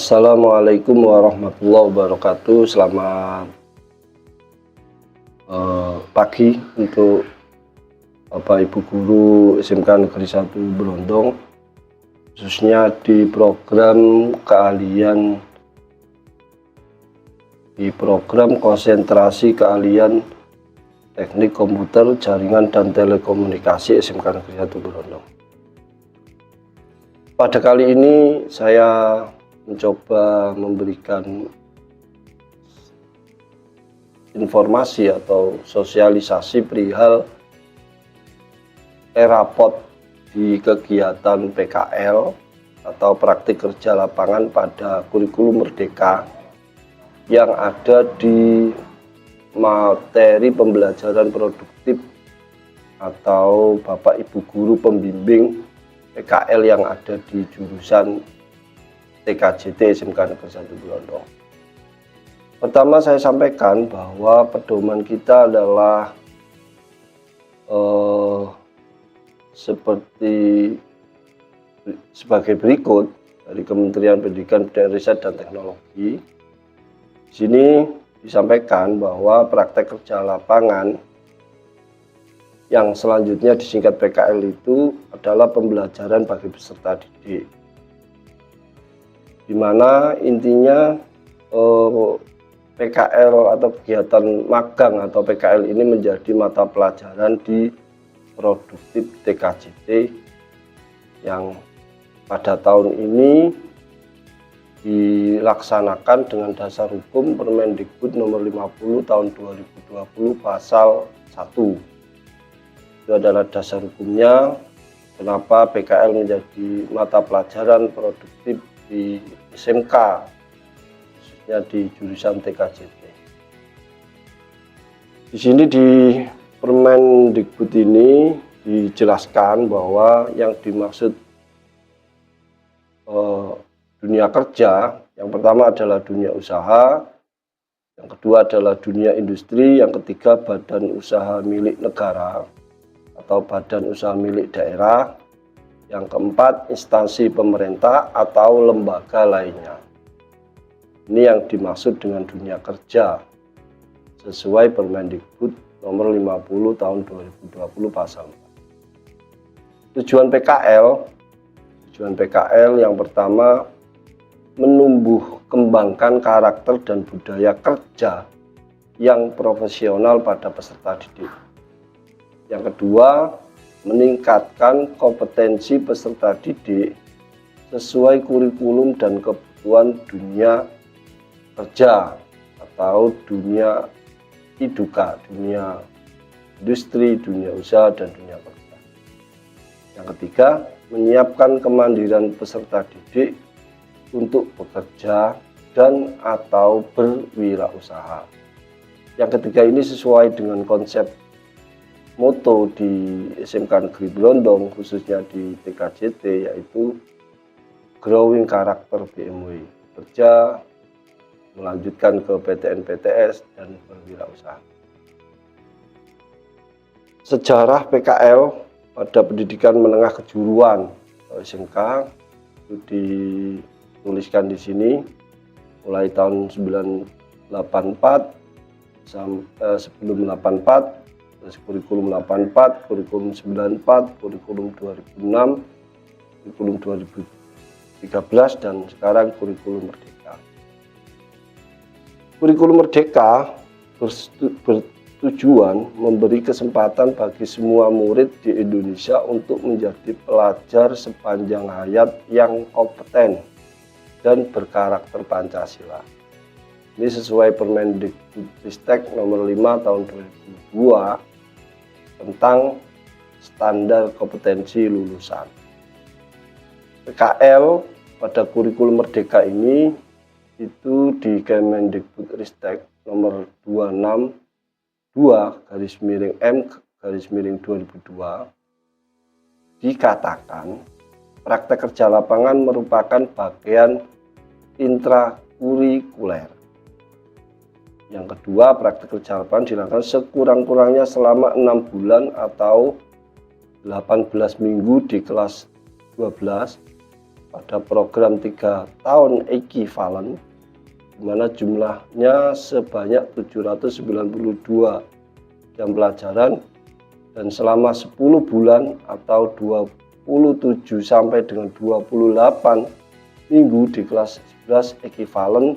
Assalamualaikum warahmatullahi wabarakatuh. Selamat pagi untuk Bapak Ibu Guru SMK Negeri 1 Brondong, khususnya di program keahlian konsentrasi keahlian teknik komputer, jaringan dan telekomunikasi SMK Negeri 1 Brondong. Pada kali ini saya mencoba memberikan informasi atau sosialisasi perihal rapot di kegiatan PKL atau praktik kerja lapangan pada kurikulum Merdeka yang ada di materi pembelajaran produktif atau Bapak Ibu Guru Pembimbing PKL yang ada di jurusan TKJT SMK Negeri 1 Brondong. Pertama saya sampaikan bahwa pedoman kita adalah sebagai berikut dari Kementerian Pendidikan, Riset dan Teknologi. Di sini disampaikan bahwa praktek kerja lapangan yang selanjutnya disingkat PKL itu adalah pembelajaran bagi peserta didik, di mana intinya PKL atau kegiatan magang atau PKL ini menjadi mata pelajaran di produktif TKJT yang pada tahun ini dilaksanakan dengan dasar hukum Permendikbud nomor 50 tahun 2020 pasal 1. Itu adalah dasar hukumnya kenapa PKL menjadi mata pelajaran produktif di SMK, khususnya di jurusan TKJT. Di sini di Permendikbud ini dijelaskan bahwa yang dimaksud dunia kerja, yang pertama adalah dunia usaha, yang kedua adalah dunia industri, yang ketiga badan usaha milik negara atau badan usaha milik daerah, yang keempat instansi pemerintah atau lembaga lainnya. Ini yang dimaksud dengan dunia kerja sesuai Permendikbud nomor 50 tahun 2020 pasal 4. Tujuan PKL yang pertama menumbuh kembangkan karakter dan budaya kerja yang profesional pada peserta didik. Yang kedua, meningkatkan kompetensi peserta didik sesuai kurikulum dan kebutuhan dunia kerja atau dunia IDUKA, dunia industri, dunia usaha, dan dunia kerja. Yang ketiga, menyiapkan kemandirian peserta didik untuk bekerja dan atau berwirausaha. Yang ketiga ini sesuai dengan konsep moto di SMK Negeri Brondong, khususnya di TKJT, yaitu Growing Karakter BMW, bekerja, melanjutkan ke PTN-PTS, dan berwirausaha. Sejarah PKL pada pendidikan menengah kejuruan SMK itu dituliskan di sini mulai tahun 1984 sampai sebelum 84. Kurikulum 84, kurikulum 94, kurikulum 2006, kurikulum 2013, dan sekarang kurikulum Merdeka. Kurikulum Merdeka bertujuan memberi kesempatan bagi semua murid di Indonesia untuk menjadi pelajar sepanjang hayat yang kompeten dan berkarakter Pancasila. Ini sesuai Permendikbudristek nomor 5 tahun 2002 tentang standar kompetensi lulusan. PKL pada kurikulum Merdeka ini itu di Kemendikbudristek nomor 262/M/2002 dikatakan praktek kerja lapangan merupakan bagian intrakurikuler. Yang kedua, praktek kerja lapangan dilakukan sekurang-kurangnya selama 6 bulan atau 18 minggu di kelas 12 pada program 3 tahun ekivalen, di mana jumlahnya sebanyak 792 jam pelajaran, dan selama 10 bulan atau 27 sampai dengan 28 minggu di kelas 11 ekivalen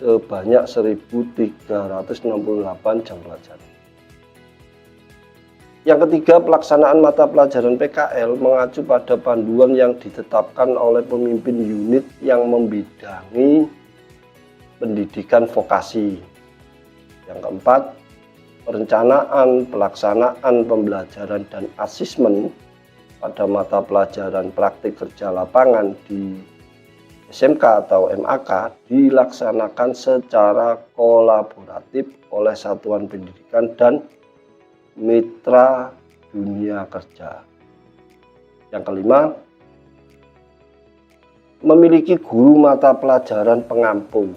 sebanyak 1.368 jam pelajaran. Yang ketiga, pelaksanaan mata pelajaran PKL mengacu pada panduan yang ditetapkan oleh pemimpin unit yang membidangi pendidikan vokasi. Yang keempat, perencanaan, pelaksanaan pembelajaran dan asesmen pada mata pelajaran praktik kerja lapangan di SMK atau MAK dilaksanakan secara kolaboratif oleh satuan pendidikan dan mitra dunia kerja. Yang kelima, memiliki guru mata pelajaran pengampu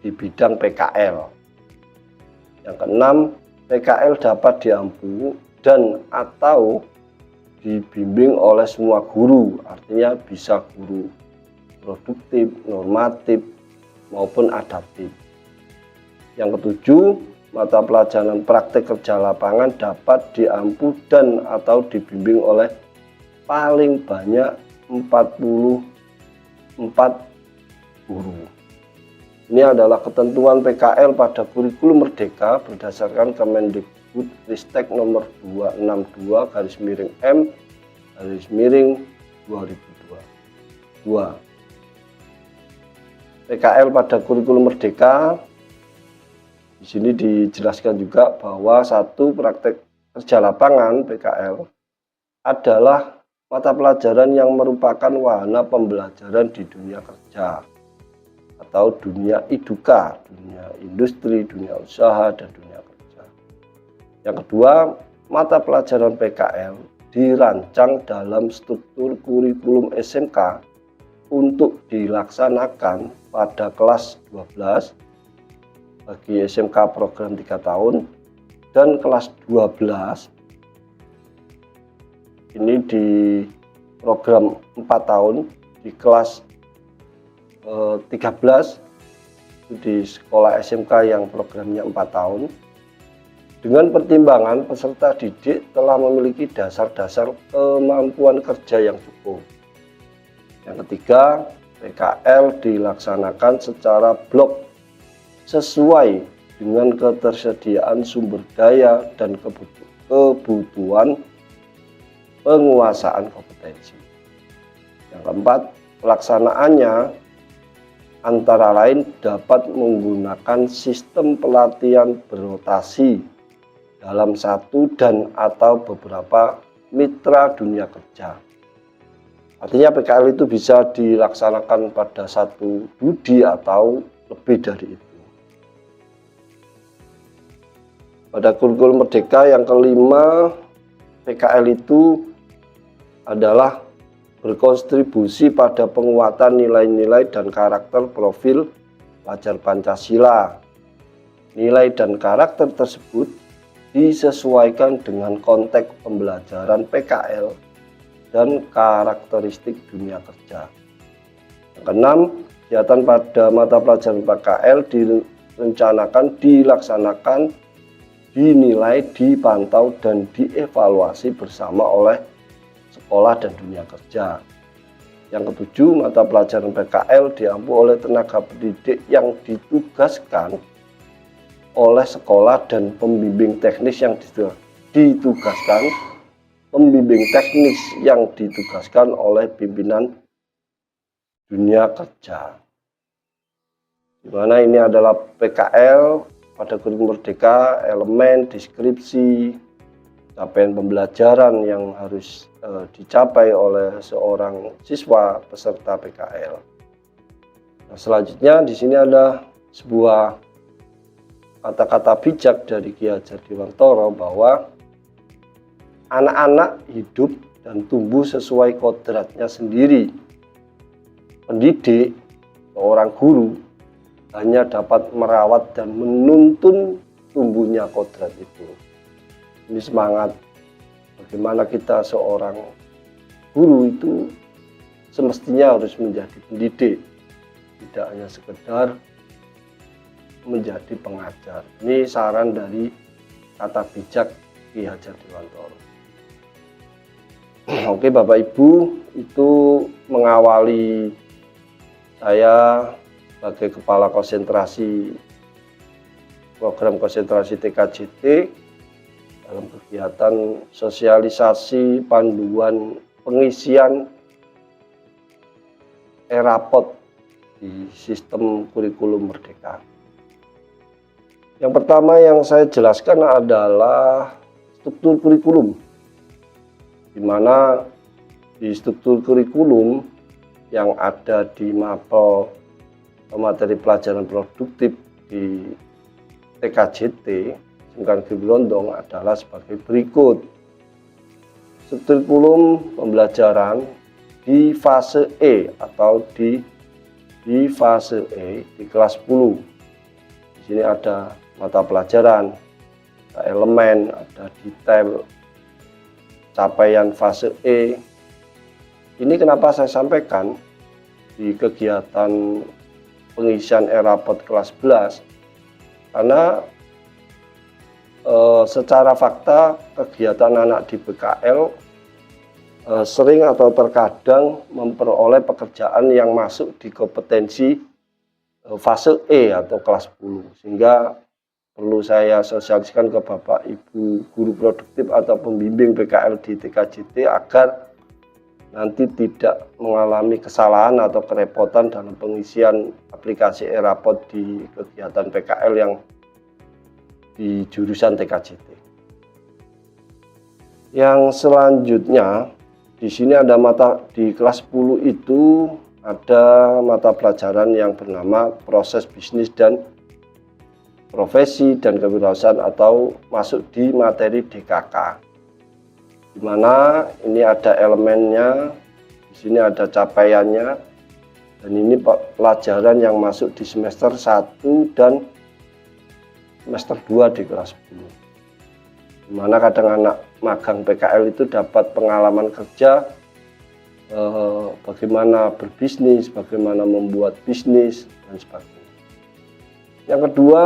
di bidang PKL. Yang keenam, PKL dapat diampu dan atau dibimbing oleh semua guru, artinya bisa guru produktif, normatif, maupun adaptif. Yang ketujuh, mata pelajaran praktik kerja lapangan dapat diampu dan atau dibimbing oleh paling banyak 44 guru. Ini adalah ketentuan PKL pada kurikulum Merdeka berdasarkan Kemendikbudristek nomor 262/M/2002. PKL pada kurikulum Merdeka di sini dijelaskan juga bahwa satu, praktek kerja lapangan PKL adalah mata pelajaran yang merupakan wahana pembelajaran di dunia kerja atau dunia iduka, dunia industri, dunia usaha, dan dunia kerja. Yang kedua, mata pelajaran PKL dirancang dalam struktur kurikulum SMK untuk dilaksanakan pada kelas 12 bagi SMK program 3 tahun dan kelas 12 ini di program 4 tahun, di kelas 13 di sekolah SMK yang programnya 4 tahun, dengan pertimbangan peserta didik telah memiliki dasar-dasar kemampuan kerja yang cukup. Yang ketiga, PKL dilaksanakan secara blok sesuai dengan ketersediaan sumber daya dan kebutuhan penguasaan kompetensi. Yang keempat, pelaksanaannya antara lain dapat menggunakan sistem pelatihan berotasi dalam satu dan atau beberapa mitra dunia kerja. Artinya PKL itu bisa dilaksanakan pada satu studi atau lebih dari itu. Pada kurikulum Merdeka yang kelima, PKL itu adalah berkontribusi pada penguatan nilai-nilai dan karakter profil pelajar Pancasila. Nilai dan karakter tersebut disesuaikan dengan konteks pembelajaran PKL dan karakteristik dunia kerja. Yang keenam, kegiatan pada mata pelajaran PKL direncanakan dilaksanakan, dinilai, dipantau, dan dievaluasi bersama oleh sekolah dan dunia kerja. Yang ketujuh, mata pelajaran PKL diampu oleh tenaga pendidik yang ditugaskan oleh sekolah dan pembimbing teknis yang ditugaskan oleh pimpinan dunia kerja. Di mana ini adalah PKL pada kurikulum Merdeka, elemen, deskripsi, capaian pembelajaran yang harus dicapai oleh seorang siswa peserta PKL. Nah, selanjutnya di sini ada sebuah kata-kata bijak dari Ki Hajar Dewantara bahwa anak-anak hidup dan tumbuh sesuai kodratnya sendiri. Pendidik, seorang guru, hanya dapat merawat dan menuntun tumbuhnya kodrat itu. Ini semangat bagaimana kita seorang guru itu semestinya harus menjadi pendidik, tidak hanya sekedar menjadi pengajar. Ini saran dari kata bijak Ki Hajar Dewantara. Oke Bapak Ibu, itu mengawali saya sebagai kepala konsentrasi program konsentrasi TKJT dalam kegiatan sosialisasi panduan pengisian e-rapot di sistem kurikulum Merdeka. Yang pertama yang saya jelaskan adalah struktur kurikulum, di mana di struktur kurikulum yang ada di mapel materi pelajaran produktif di TKJT Sungkan Giri Londong adalah sebagai berikut. Struktur kurikulum pembelajaran di fase E atau di fase E di kelas 10. Di sini ada mata pelajaran, ada elemen, ada detail, capaian fase E. Ini kenapa saya sampaikan di kegiatan pengisian e-rapot kelas 11, karena secara fakta kegiatan anak di BKL sering atau terkadang memperoleh pekerjaan yang masuk di kompetensi fase E atau kelas 10, sehingga perlu saya sosialisasikan ke Bapak Ibu guru produktif atau pembimbing PKL di TKJT agar nanti tidak mengalami kesalahan atau kerepotan dalam pengisian aplikasi e-rapot di kegiatan PKL yang di jurusan TKJT. Yang selanjutnya di sini ada di kelas 10 itu ada mata pelajaran yang bernama proses bisnis dan profesi dan kewirausahaan atau masuk di materi DKK, di mana ini ada elemennya, di sini ada capaiannya, dan ini pelajaran yang masuk di semester 1 dan semester 2 di kelas 10, di mana kadang anak magang PKL itu dapat pengalaman kerja, bagaimana berbisnis, bagaimana membuat bisnis, dan sebagainya. Yang kedua,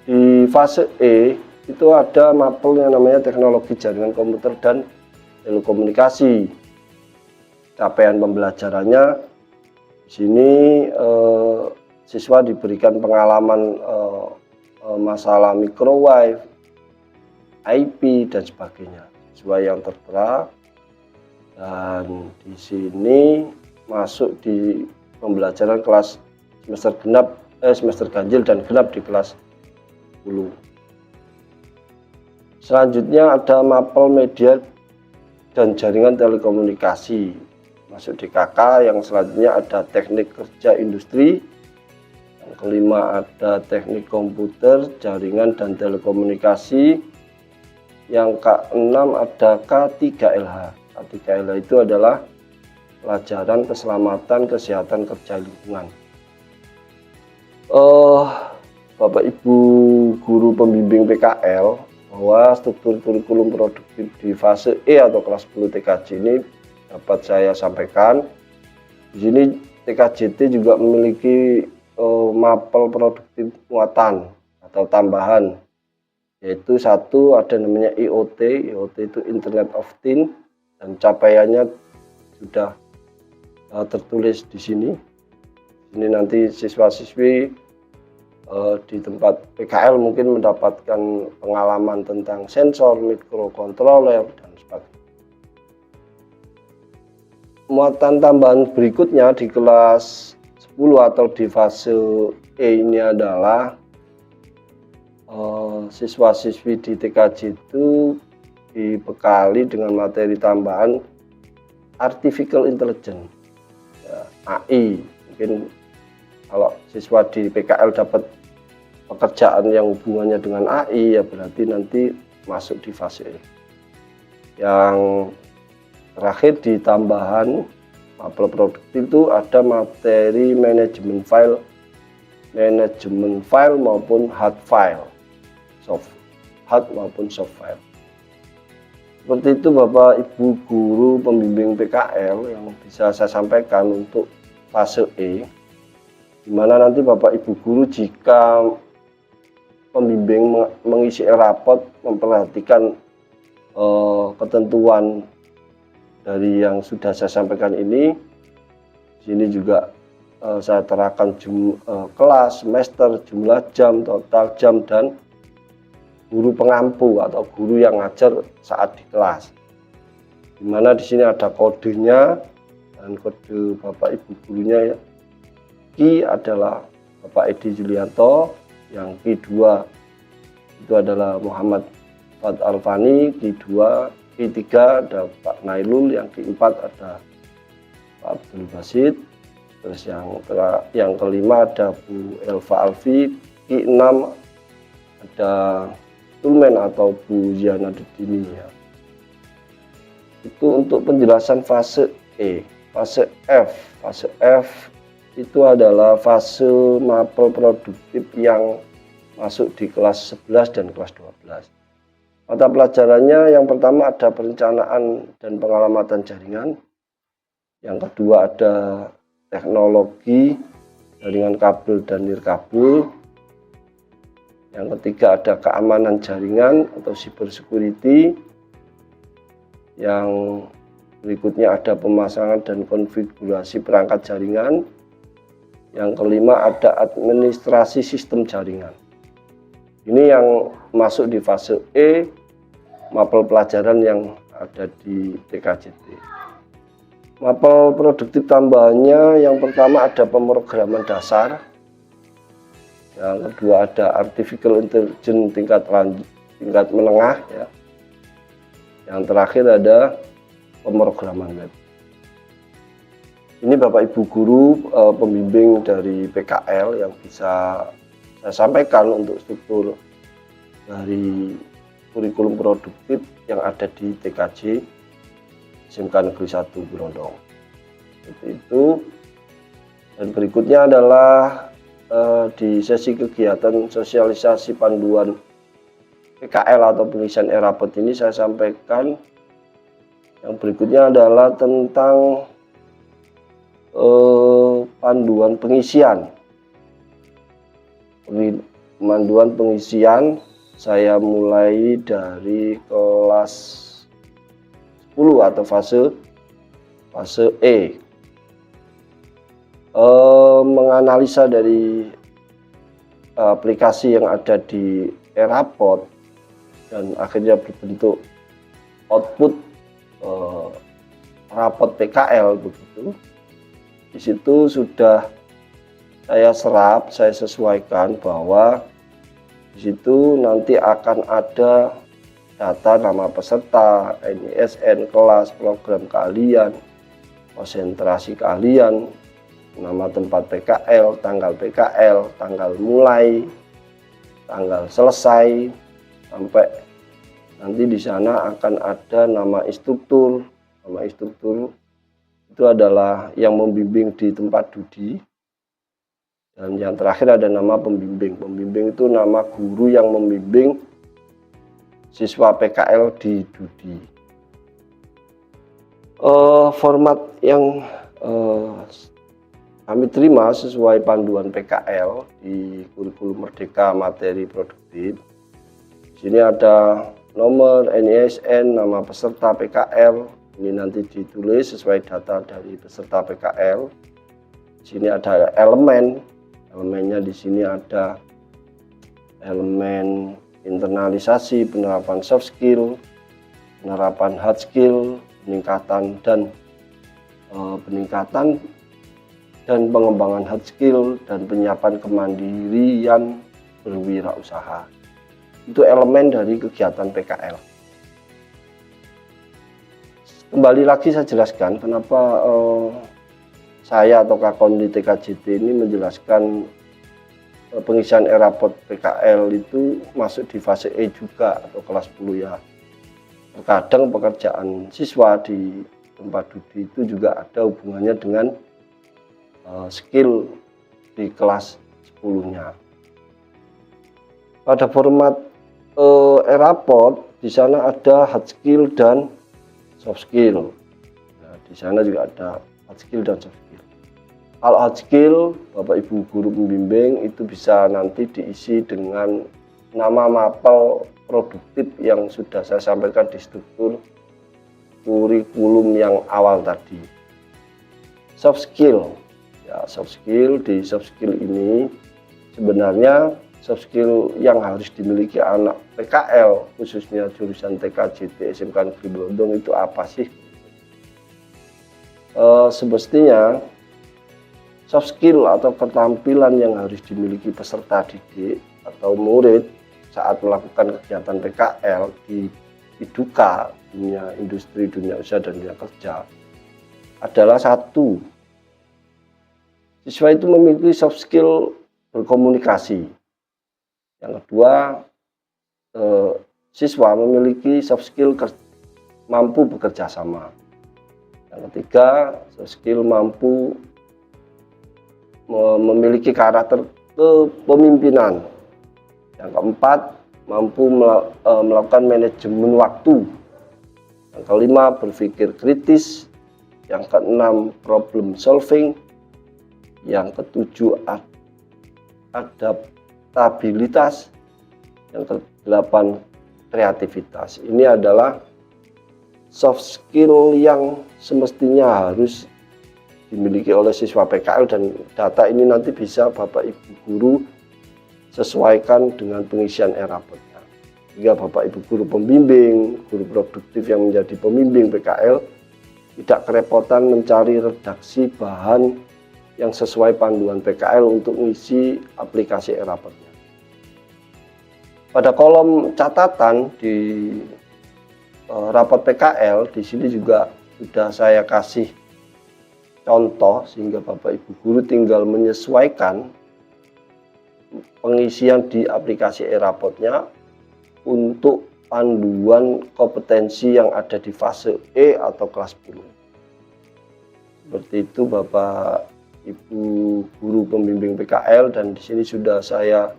di fase E itu ada mapel yang namanya teknologi jaringan komputer dan telekomunikasi. Capaian pembelajarannya di sini siswa diberikan pengalaman masalah microwave, IP dan sebagainya, sesuai yang tertera. Dan di sini masuk di pembelajaran kelas semester ganjil dan genap di kelas 10. Selanjutnya ada mapel media dan jaringan telekomunikasi, masuk di KK. Yang selanjutnya ada teknik kerja industri. Yang kelima ada teknik komputer, jaringan dan telekomunikasi. Yang keenam ada K3LH. K3LH itu adalah pelajaran keselamatan kesehatan kerja lingkungan. Bapak Ibu guru pembimbing PKL, bahwa struktur kurikulum produktif di fase E atau kelas 10 TKJ ini dapat saya sampaikan. Di sini TKJT juga memiliki mapel produktif muatan atau tambahan, yaitu satu ada namanya IoT itu Internet of Things, dan capaiannya sudah tertulis di sini. Ini nanti siswa-siswi di tempat PKL mungkin mendapatkan pengalaman tentang sensor, microcontroller, dan sebagainya. Muatan tambahan berikutnya di kelas 10 atau di fase E ini adalah siswa-siswi di TKJ itu dibekali dengan materi tambahan Artificial Intelligence, ya, AI. Mungkin kalau siswa di PKL dapat pekerjaan yang hubungannya dengan AI, ya berarti nanti masuk di fase E. Yang terakhir di tambahan mapel produktif itu ada materi manajemen file maupun hard file, hard maupun soft file. Seperti itu Bapak Ibu guru pembimbing PKL yang bisa saya sampaikan untuk fase E, di mana nanti Bapak Ibu guru jika pembimbing mengisi rapot memperhatikan ketentuan dari yang sudah saya sampaikan ini. Di sini juga saya terapkan kelas, semester, jumlah jam, total jam, dan guru pengampu atau guru yang ngajar saat di kelas. Dimana di sini ada kodenya dan kode Bapak Ibu gurunya ya. Ki adalah Bapak Edi Julianto, yang Ki2 itu adalah Muhammad Fad Alfani, Ki2, Ki3 ada Pak Nailul, yang Ki4 ada Pak Abdul Basit, terus yang kelima ada Bu Elva Alfi, Ki6 ada Tulmen atau Bu Ziana Dini ya. Itu untuk penjelasan fase E. Fase F. Fase F itu adalah fase mapel produktif yang masuk di kelas 11 dan kelas 12. Mata pelajarannya yang pertama ada perencanaan dan pengalamatan jaringan. Yang kedua ada teknologi jaringan kabel dan nirkabel. Yang ketiga ada keamanan jaringan atau cyber security. Yang berikutnya ada pemasangan dan konfigurasi perangkat jaringan. Yang kelima ada administrasi sistem jaringan. Ini yang masuk di fase E, mapel pelajaran yang ada di TKJT. Mapel produktif tambahannya yang pertama ada pemrograman dasar. Yang kedua ada artificial intelligence tingkat menengah ya. Yang terakhir ada pemrograman web. Ini Bapak Ibu guru pembimbing dari PKL yang bisa saya sampaikan untuk struktur dari kurikulum produktif yang ada di TKJ SMK Negeri 1 Brondong. Itu. Dan berikutnya adalah di sesi kegiatan sosialisasi panduan PKL atau pengisian e-rapot ini saya sampaikan yang berikutnya adalah tentang panduan pengisian. Panduan pengisian saya mulai dari kelas 10 atau fase E. Menganalisa dari aplikasi yang ada di e-rapot dan akhirnya berbentuk output rapot PKL begitu. Di situ sudah saya serap, saya sesuaikan bahwa di situ nanti akan ada data nama peserta, NISN, kelas, program keahlian, konsentrasi keahlian, nama tempat PKL, tanggal mulai, tanggal selesai, sampai nanti di sana akan ada nama instruktur. Nama instruktur itu adalah yang membimbing di tempat Dudi. Dan yang terakhir ada nama pembimbing. Pembimbing itu nama guru yang membimbing siswa PKL di Dudi. Format yang kami terima sesuai panduan PKL di kurikulum Merdeka Materi Produktif. Di sini ada nomor NISN, nama peserta PKL. Ini nanti ditulis sesuai data dari peserta PKL. Di sini ada elemen. Elemennya di sini ada elemen internalisasi, penerapan soft skill, penerapan hard skill, peningkatan dan pengembangan hard skill dan penyiapan kemandirian berwirausaha. Itu elemen dari kegiatan PKL. Kembali lagi saya jelaskan kenapa saya atau Kakon di TKJT ini menjelaskan pengisian e-rapot PKL itu masuk di fase E juga atau kelas 10 ya. Terkadang pekerjaan siswa di tempat Dudi itu juga ada hubungannya dengan skill di kelas 10-nya. Pada format e-rapot di sana ada hard skill dan soft skill. Nah, di sana juga ada hard skill dan soft skill. Kalau hard skill, Bapak Ibu guru pembimbing itu bisa nanti diisi dengan nama mapel produktif yang sudah saya sampaikan di struktur kurikulum yang awal tadi. Soft skill, ya soft skill, di soft skill ini sebenarnya soft skill yang harus dimiliki anak PKL khususnya jurusan TKJT SMK Negeri Blondong itu apa sih? Semestinya soft skill atau keterampilan yang harus dimiliki peserta didik atau murid saat melakukan kegiatan PKL di IDUKA, dunia industri, dunia usaha, dan dunia kerja adalah satu, siswa itu memiliki soft skill berkomunikasi. Yang kedua, siswa memiliki soft skill mampu bekerja sama. Yang ketiga, soft skill mampu memiliki karakter kepemimpinan. Yang keempat, mampu melakukan manajemen waktu. Yang kelima, berpikir kritis. Yang keenam, problem solving. Yang ketujuh, adaptabilitas. Yang kedelapan, kreativitas. Ini adalah soft skill yang semestinya harus dimiliki oleh siswa PKL, dan data ini nanti bisa Bapak Ibu guru sesuaikan dengan pengisian e-rapotnya. Jika Bapak Ibu guru pembimbing, guru produktif yang menjadi pembimbing PKL tidak kerepotan mencari redaksi bahan yang sesuai panduan PKL untuk mengisi aplikasi e-rapotnya. Pada kolom catatan di rapot PKL di sini juga sudah saya kasih contoh sehingga Bapak Ibu guru tinggal menyesuaikan pengisian di aplikasi e-rapotnya untuk panduan kompetensi yang ada di fase E atau kelas 10. Seperti itu Bapak Ibu guru pembimbing PKL, dan di sini sudah saya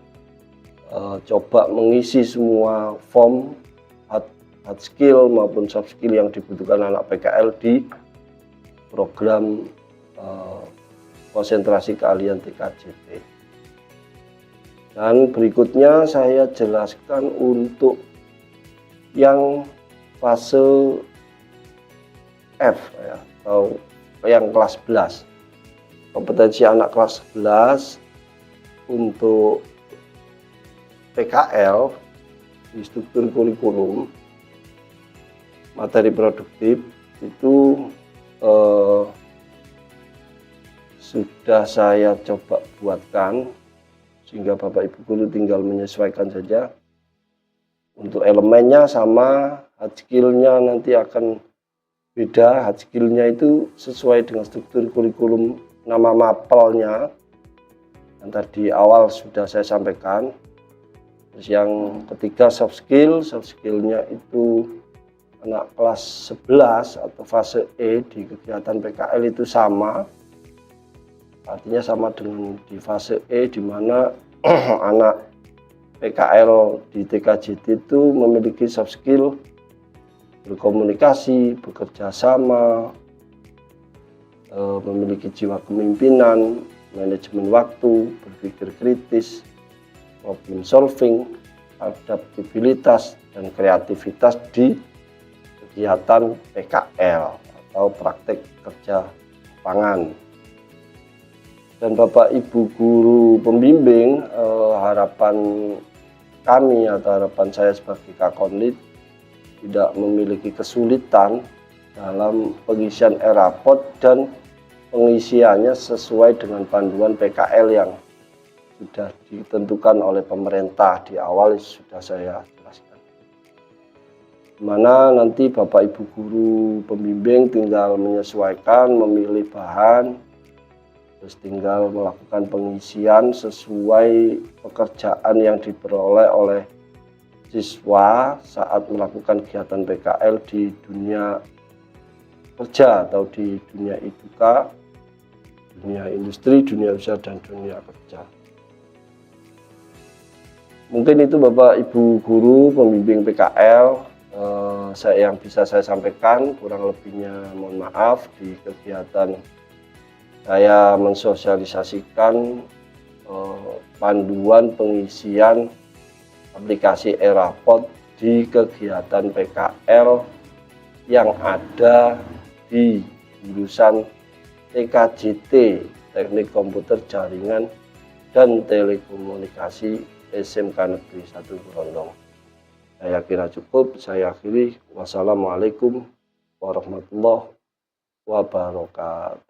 coba mengisi semua form hard skill maupun soft skill yang dibutuhkan anak PKL di program konsentrasi keahlian TKJT. Dan berikutnya saya jelaskan untuk yang fase F ya, atau yang kelas 11. Kompetensi anak kelas 11 untuk PKL di struktur kurikulum materi produktif itu sudah saya coba buatkan sehingga Bapak Ibu guru tinggal menyesuaikan saja. Untuk elemennya sama, hard skill-nya nanti akan beda. Hard skill-nya itu sesuai dengan struktur kurikulum nama mapelnya yang tadi awal sudah saya sampaikan. Terus yang ketiga soft skill-nya itu anak kelas 11 atau fase E di kegiatan PKL itu sama. Artinya sama dengan di fase E, di mana anak PKL di TKJT itu memiliki soft skill berkomunikasi, bekerja sama, memiliki jiwa kepemimpinan, manajemen waktu, berpikir kritis, problem solving, adaptabilitas, dan kreativitas di kegiatan PKL atau praktek kerja lapangan. Dan Bapak Ibu guru pembimbing, harapan kami atau harapan saya sebagai Kakonlit tidak memiliki kesulitan dalam pengisian e-rapot dan pengisiannya sesuai dengan panduan PKL yang sudah ditentukan oleh pemerintah di awal sudah saya jelaskan. Dimana nanti Bapak Ibu guru pembimbing tinggal menyesuaikan, memilih bahan, terus tinggal melakukan pengisian sesuai pekerjaan yang diperoleh oleh siswa saat melakukan kegiatan PKL di dunia kerja atau di dunia IDUKA, dunia industri, dunia usaha, dan dunia kerja. Mungkin itu Bapak Ibu guru pembimbing PKL yang bisa saya sampaikan. Kurang lebihnya mohon maaf. Di kegiatan saya mensosialisasikan panduan pengisian aplikasi e-Rapot di kegiatan PKL yang ada di jurusan TKJT, Teknik Komputer Jaringan dan Telekomunikasi, SMK Negeri 1 Grondong. Saya kira cukup, saya akhiri. Wassalamualaikum warahmatullahi wabarakatuh.